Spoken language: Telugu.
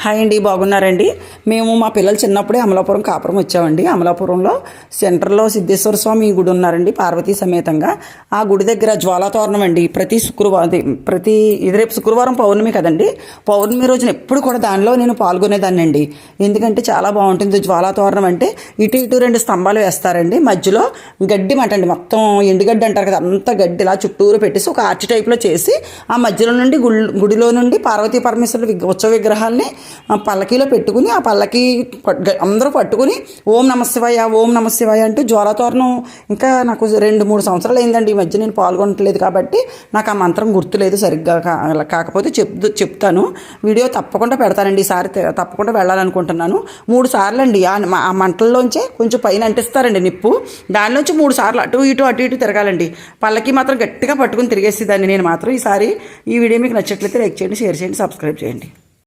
హాయ్ అండి, బాగున్నారండి. మేము మా పిల్లలు చిన్నప్పుడే అమలాపురం కాపురం వచ్చామండి. అమలాపురంలో సెంటర్లో సిద్ధేశ్వర స్వామి గుడి ఉన్నారండి, పార్వతీ సమేతంగా. ఆ గుడి దగ్గర జ్వాలాతోరణం అండి. రేపు శుక్రవారం పౌర్ణమి కదండి. పౌర్ణమి రోజున ఎప్పుడు కూడా దానిలో నేను పాల్గొనేదాన్ని అండి. ఎందుకంటే చాలా బాగుంటుంది జ్వాలాతోరణం అంటే. ఇటు రెండు స్తంభాలు వేస్తారండి, మధ్యలో గడ్డి మాట అండి, మొత్తం ఎండుగడ్డి అంటారు కదా, అంత గడ్డి ఇలా చుట్టూరు పెట్టేసి ఒక ఆర్చ్ టైప్లో చేసి ఆ మధ్యలో నుండి గుడిలో నుండి పార్వతీ పరమేశ్వరుల ఉత్సవ విగ్రహాల్ని పల్లకీలో పెట్టుకుని ఆ పల్లకి అందరూ పట్టుకుని ఓం నమశివాయ ఓం నమశివాయ అంటూ జ్వాలాతోరణం. ఇంకా నాకు 2-3 సంవత్సరాలు అయిందండి ఈ మధ్య నేను పాల్గొనట్లేదు కాబట్టి నాకు ఆ మంత్రం గుర్తులేదు సరిగ్గా. కాకపోతే చెప్తాను, వీడియో తప్పకుండా పెడతానండి. ఈసారి తప్పకుండా వెళ్ళాలనుకుంటున్నాను. 3 సార్లు అండి ఆ మంటల్లోంచే కొంచెం పైన అంటిస్తారండి నిప్పు, దానిలోంచి 3 సార్లు అటు ఇటు తిరగాలండి. పల్లకి మాత్రం గట్టిగా పట్టుకుని తిరిగేసేదాన్ని నేను మాత్రం. ఈసారి ఈ వీడియో మీకు నచ్చట్లయితే లైక్ చేయండి, షేర్ చేయండి, సబ్స్క్రైబ్ చేయండి.